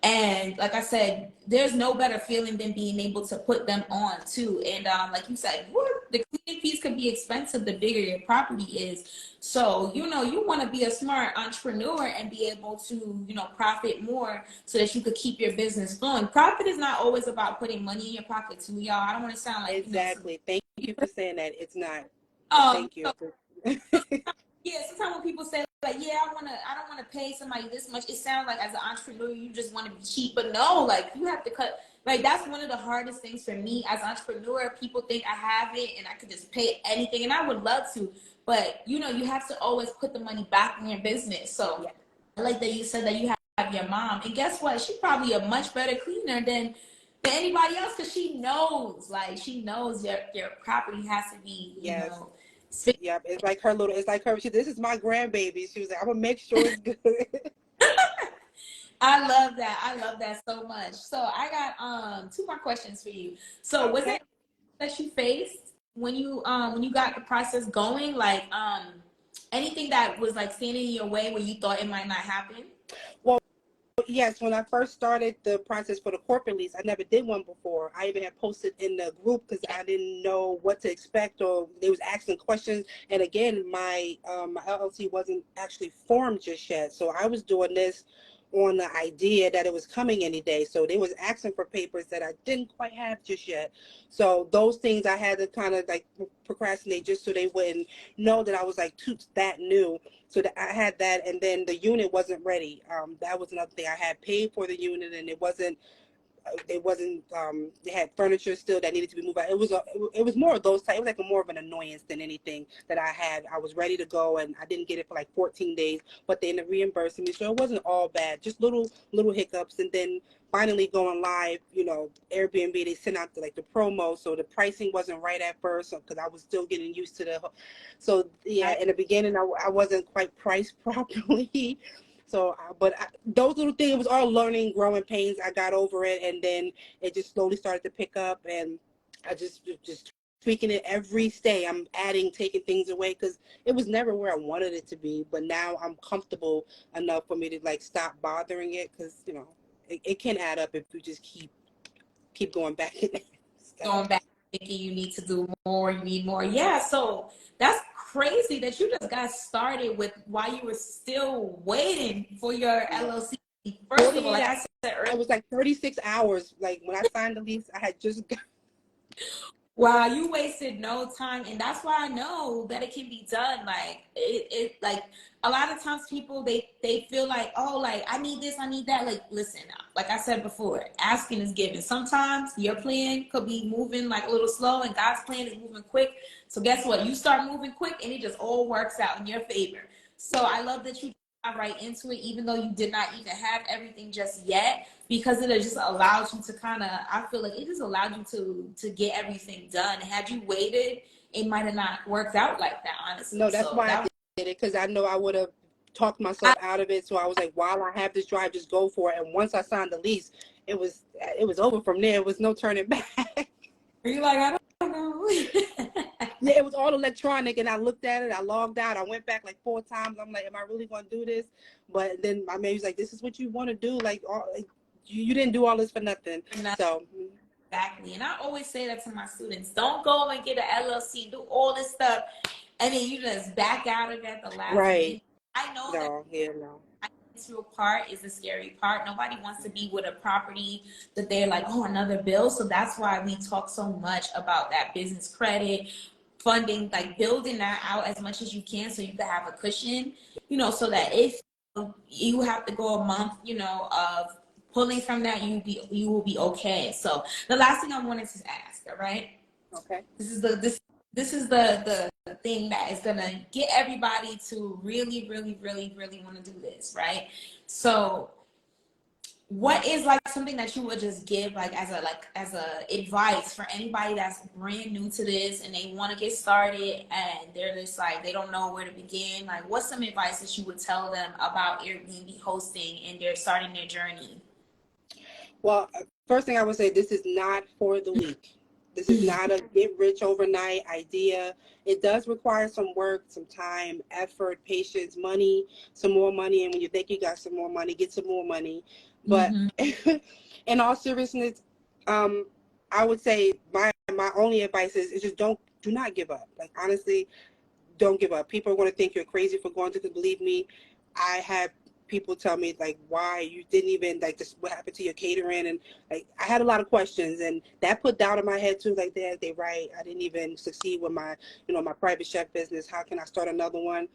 And like I said, there's no better feeling than being able to put them on too. And like you said, the cleaning fees could be expensive the bigger your property is. So, you want to be a smart entrepreneur and be able to, profit more so that you could keep your business flowing. Profit is not always about putting money in your pocket too, y'all. I don't want to sound like, Exactly. Thank you for saying that. It's not. Thank you. so yeah, sometimes when people say like, yeah, I don't wanna pay somebody this much, it sounds like as an entrepreneur you just want to be cheap. But no, like you have to cut. Like, that's one of the hardest things for me as an entrepreneur. People think I have it and I could just pay anything, and I would love to, but you have to always put the money back in your business. So Yeah. I like that you said that you have your mom, and guess what? She's probably a much better cleaner than anybody else, because she knows your property has to be, Yes. spick. Yep. It's like her. This is my grandbaby. She was like, I'm gonna make sure it's good. I love that. I love that so much. So I got two more questions for you. So was Okay. it that you faced when you got the process going, like anything that was like standing in your way where you thought it might not happen? Well, yes, when I first started the process for the corporate lease, I never did one before. I even had posted in the group because I didn't know what to expect, or they was asking questions. And again, my LLC wasn't actually formed just yet, so I was doing this on the idea that it was coming any day. So they was asking for papers that I didn't quite have just yet. So those things I had to kind of like procrastinate just so they wouldn't know that I was like that new. So that I had that, and then the unit wasn't ready. That was another thing. I had paid for the unit, and it wasn't. They had furniture still that needed to be moved out. It was more of those type. It was like more of an annoyance than anything that I had. I was ready to go, and I didn't get it for like 14 days, but they ended up reimbursing me, so it wasn't all bad. Just little hiccups, and then finally going live. Airbnb, they sent out the promo, so the pricing wasn't right at first because I was still getting used to the. So yeah, in the beginning I wasn't quite priced properly. So, those little things, it was all learning, growing pains. I got over it, and then it just slowly started to pick up, and I just tweaking it every day. I'm adding, taking things away because it was never where I wanted it to be. But now I'm comfortable enough for me to like stop bothering it because it can add up if you just keep going back in it. So, Going back thinking you need to do more, you need more. Yeah, so that's crazy that you just got started with while you were still waiting for your yeah. LLC. First of all, 48 like hours. I said earlier, It was like 36 hours. Like when I signed the lease, I had just wow, you wasted no time, and that's why I know that it can be done. Like like a lot of times people they feel like, oh, like I need this, I need that. Like, listen, like I said before, asking is giving. Sometimes your plan could be moving like a little slow, and God's plan is moving quick. So guess what? You start moving quick, and it just all works out in your favor. So I love that you got right into it, even though you did not even have everything just yet, because it just allows you to kind of, I feel like it just allowed you to get everything done. Had you waited, it might have not worked out like that, honestly. No, that's So why I that did it because I know I would have talked I, myself out of it. So I was like, while I have this drive, just go for it. And once I signed the lease, it was over from there. It was no turning back. you like, I don't know. Yeah, it was all electronic, and I looked at it. I logged out. I went back like 4 times. I'm like, am I really going to do this? But then my man was like, this is what you want to do. Like you didn't do all this for nothing. So Exactly. And I always say that to my students: don't go and get an LLC, do all this stuff, and then you just back out of it at the last right. minute. I know that No, yeah, no. mental part is the scary part. Nobody wants to be with a property that they're like, oh, another bill. So that's why we talk so much about that business credit funding, like building that out as much as you can so you can have a cushion, so that if you have to go a month, of pulling from that, you will be okay. So the last thing I wanted to ask, all right? Okay. This is the thing that is gonna get everybody to really, really, really, really want to do this, right? So what is like something that you would just give as a advice for anybody that's brand new to this and they want to get started and they're just like they don't know where to begin? Like, what's some advice that you would tell them about Airbnb hosting and they're starting their journey? Well, first thing I would say, this is not for the weak. This is not a get rich overnight idea. It does require some work, some time, effort, patience, money, some more money. And when you think you got some more money, get some more money. But in all seriousness, I would say my only advice is just do not give up. Like, honestly, don't give up. People are going to think you're crazy for going to, because believe me, I have people tell me like, why you didn't even like this, what happened to your catering, and like I had a lot of questions, and that put doubt in my head too. Like, they right, I didn't even succeed with my my private chef business. How can I start another one?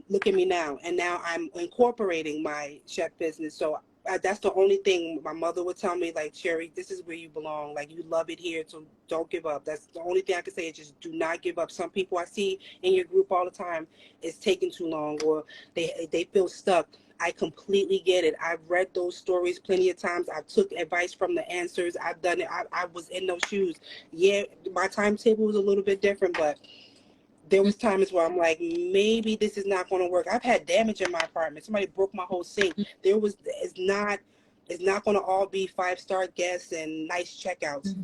Look at me now. And now I'm incorporating my chef business. So that's the only thing my mother would tell me, like, Sherry, this is where you belong. Like, you love it here, so don't give up. That's the only thing I can say, is just do not give up. Some people I see in your group all the time, it's taking too long, or they feel stuck. I completely get it. I've read those stories plenty of times. I took advice from the answers. I've done it. I was in those shoes. Yeah, my timetable was a little bit different, but there was times where I'm like, maybe this is not going to work. I've had damage in my apartment. Somebody broke my whole sink. It's not going to all be 5-star guests and nice checkouts.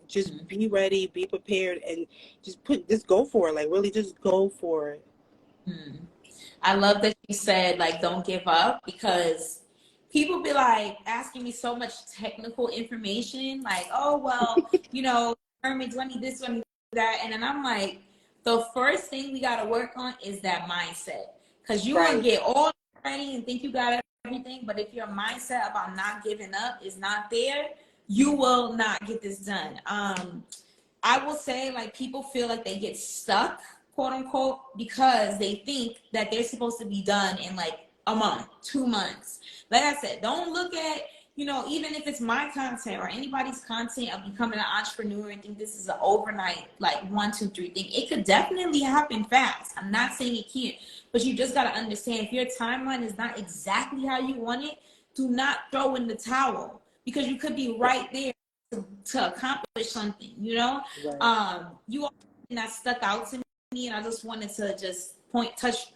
Just be ready, be prepared, and just go for it. Like, really, just go for it. I love that you said, like, don't give up, because people be like asking me so much technical information, like, oh, well, Herman, do I need this, do I need that? And then I'm like, the first thing we got to work on is that mindset, because you want to get all ready and think you got everything, but if your mindset about not giving up is not there, you will not get this done. I will say, like, people feel like they get stuck, quote unquote, because they think that they're supposed to be done in like a month, 2 months. Like I said, don't look at, even if it's my content or anybody's content of becoming an entrepreneur and think this is an overnight, like 1, 2, 3 thing. It could definitely happen fast. I'm not saying it can't, but you just got to understand, if your timeline is not exactly how you want it, do not throw in the towel, because you could be right there to accomplish something, Right. You all that stuck out to me, and I just wanted to just touch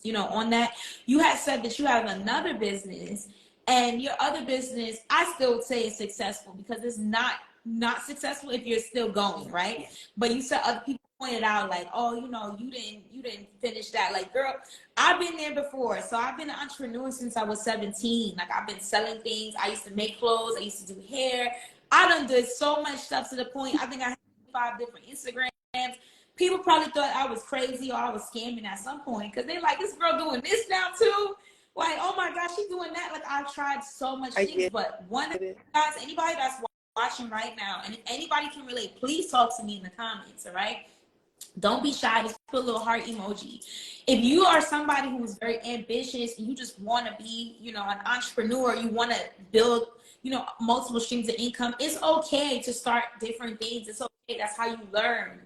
on that. You had said that you have another business, and your other business, I still say is successful, because it's not successful if you're still going, right? But you said other people pointed out, like, oh, you didn't finish that. Like, girl, I've been there before. So I've been an entrepreneur since I was 17. Like, I've been selling things. I used to make clothes. I used to do hair. I done did so much stuff to the point, I think I had 5 different Instagrams. People probably thought I was crazy or I was scamming at some point, because they like, this girl doing this now too. Like, oh my gosh, she's doing that. Like, I've tried so much things. But one of you guys, anybody that's watching right now, and if anybody can relate, please talk to me in the comments, all right? Don't be shy. Just put a little heart emoji. If you are somebody who is very ambitious and you just want to be, an entrepreneur, you want to build, multiple streams of income, it's okay to start different things. It's okay. That's how you learn,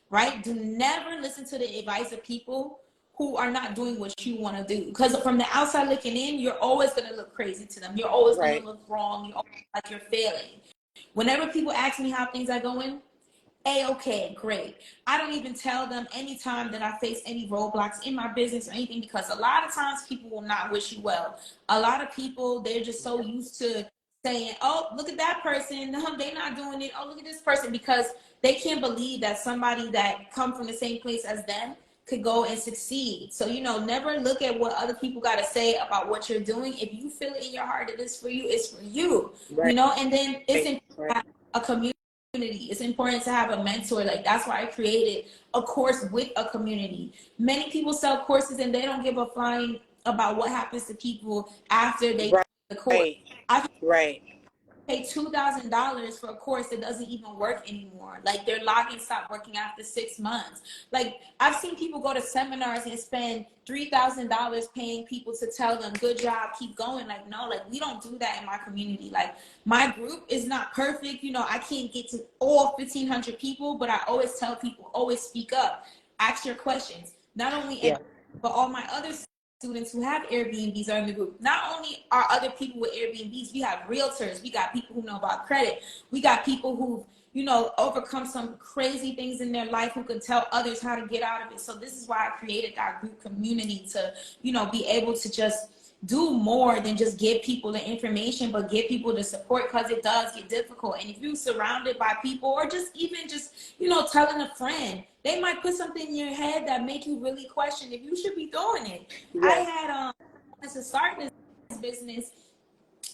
right? Do never listen to the advice of people who are not doing what you want to do. Because from the outside looking in, you're always going to look crazy to them. You're always going to look wrong. You're always like you're failing. Whenever people ask me how things are going, okay, great. I don't even tell them anytime that I face any roadblocks in my business or anything, because a lot of times people will not wish you well. A lot of people, they're just so used to saying, oh, look at that person, they're not doing it, oh, look at this person, because they can't believe that somebody that come from the same place as them could go and succeed. So, never look at what other people got to say about what you're doing. If you feel it in your heart that it's for you, it's for you, and then it's important a community. It's important to have a mentor. Like, that's why I created a course with a community. Many people sell courses and they don't give a flying about what happens to people after they Right. the course. I've Right. pay $2,000 for a course that doesn't even work anymore. Like their login stopped working after 6 months. Like I've seen people go to seminars and spend $3,000 paying people to tell them, good job, keep going. Like, no, like we don't do that in my community. Like my group is not perfect. You know, I can't get to all 1,500 people, but I always tell people, always speak up, ask your questions. Not only, Yeah. but all my other students who have Airbnbs are in the group. Not only are other people with Airbnbs, we have realtors, we got people who know about credit, we got people who, you know, overcome some crazy things in their life who can tell others how to get out of it. So this is why I created that group community to, you know, be able to just do more than just give people the information, but give people the support, because it does get difficult. And if you're surrounded by people, or just even just, you know, telling a friend, they might put something in your head that make you really question if you should be doing it. I Yes. had to start this business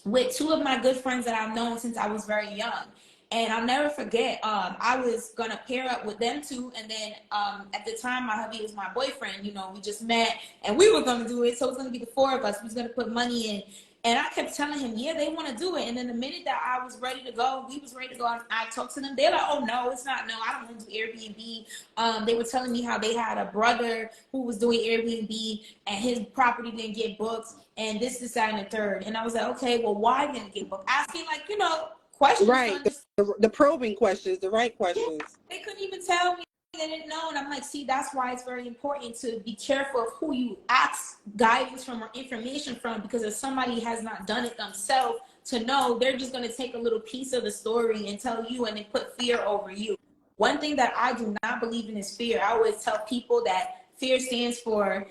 with two of my good friends that I've known since I was very young. And I'll never forget, I was going to pair up with them two. And then at the time, my hubby was my boyfriend. You know, we just met and we were going to do it. So it was going to be the four of us. We was going to put money in. And I kept telling him, yeah, they want to do it. And then the minute that I was ready to go, we was ready to go, I talked to them. They're like, oh, no, it's not. No, I don't want to do Airbnb. They were telling me how they had a brother who was doing Airbnb and his property didn't get booked. And this, that, and the third. And I was like, okay, well, why didn't it get booked? Asking, like, you know, questions to Right. understand. The probing questions, the right questions. They couldn't even tell me. They didn't know. And I'm like, see, that's why it's very important to be careful of who you ask guidance from or information from, because if somebody has not done it themselves, to know, they're just going to take a little piece of the story and tell you, and then put fear over you. One thing that I do not believe in is fear. I always tell people that fear stands for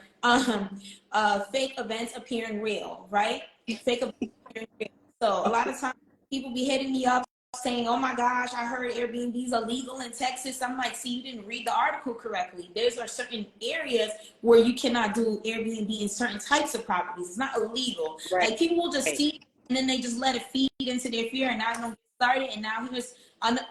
fake events appearing real, right? Fake events appearing real. So a lot of times people be hitting me up saying, oh my gosh, I heard Airbnb's illegal in Texas. I'm like, see, you didn't read the article correctly. There's certain areas where you cannot do Airbnb in certain types of properties. It's not illegal. Right. Like people will just see and then they just let it feed into their fear, and now they don't get started. And now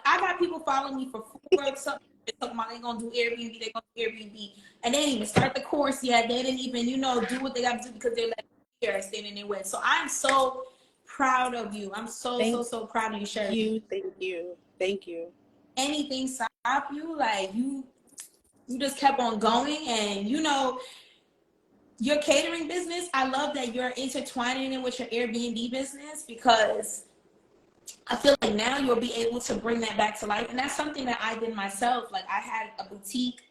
I got people following me for 4 or something. They're talking about they gonna do Airbnb, they gonna do Airbnb, and they didn't even start the course yet. They didn't even, you know, do what they got to do because they're like fear standing in their way. So I'm so proud of you. I'm so proud of you, Sherry. Thank you. Anything stop you? Like you just kept on going, and you know your catering business. I love that you're intertwining it with your Airbnb business, because I feel like now you'll be able to bring that back to life. And that's something that I did myself. Like I had a boutique.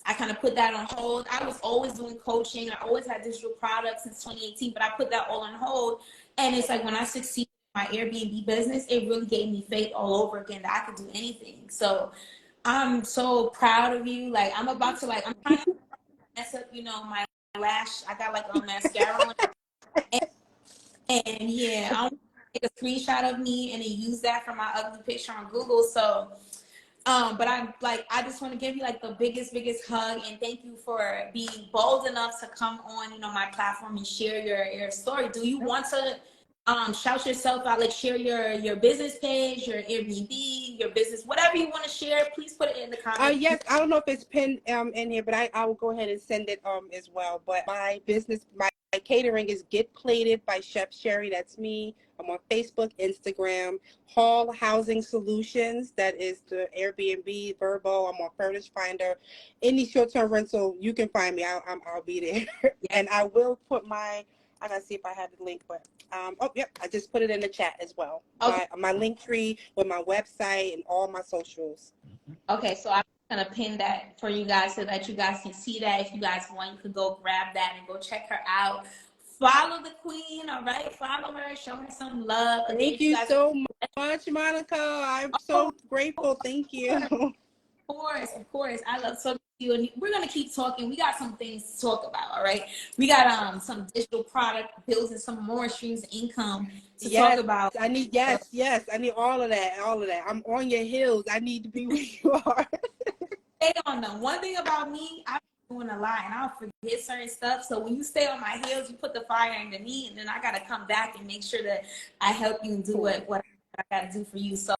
I kind of put that on hold. I was always doing coaching. I always had digital products since 2018, but I put that all on hold. And it's like when I succeeded in my Airbnb business, it really gave me faith all over again that I could do anything. So I'm so proud of you. Like I'm about to I'm trying to mess up, you know, my lash. I got like a mascara on. And yeah, I want to take a screenshot of me and then use that for my ugly picture on Google. So, but I just want to give you like the biggest hug, and thank you for being bold enough to come on, you know, my platform and share your story. Do you want to shout yourself out, like share your business page, your Airbnb, your business, whatever you want to share? Please put it in the comments. Yes, I don't know if it's pinned in here, but I will go ahead and send it as well. But my business, my catering is Get Plated by Chef Sherry. That's me. I'm on Facebook, Instagram, Hall Housing Solutions. That is the Airbnb, Verbo. I'm on Furnish Finder. Any short-term rental, you can find me. I'll be there. And I will put I gotta see if I have the link, but oh yep, I just put it in the chat as well. Okay. My link tree with my website and all my socials. Okay, so I'm gonna pin that for you guys so that you guys can see that. If you guys want, you can go grab that and go check her out. Follow the queen, all right? Follow her, show her some love. Thank you so much, Monica. I'm so grateful. Thank you. Of course. I love talking to you, and we're gonna keep talking. We got some things to talk about, all right? We got some digital product, building some more streams of income to talk about. I need I need all of that. I'm on your heels. I need to be where you are. Stay on them. One thing about me, I'm doing a lot and I'll forget certain stuff. So when you stay on my heels, you put the fire into me, and then I gotta come back and make sure that I help you do what I gotta do for you. So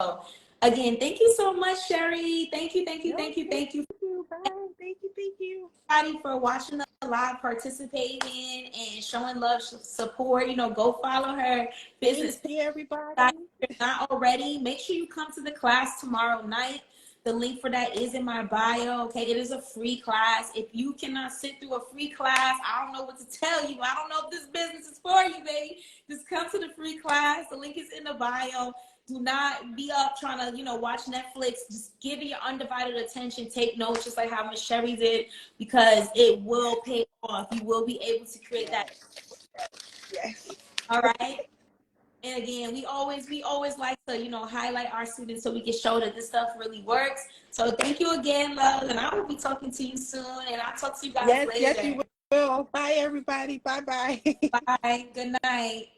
Again, thank you so much, Sherry. Thank you, thank you, No, thank you, thank you, bye. Thank you. everybody, for watching the live, participating, and showing love, support. Go follow her business. Thank you, everybody. If you're not already, make sure you come to the class tomorrow night. The link for that is in my bio. Okay, it is a free class. If you cannot sit through a free class, I don't know what to tell you. I don't know if this business is for you, baby. Just come to the free class. The link is in the bio. Do not be up trying to, watch Netflix. Just give it your undivided attention. Take notes, just like how Miss Sherry did, because it will pay off. You will be able to create that. Yes. All right. And again, we always like to, highlight our students so we can show that this stuff really works. So thank you again, love, and I will be talking to you soon. And I'll talk to you guys later. Yes, you will. Bye, everybody. Bye. Bye. Good night.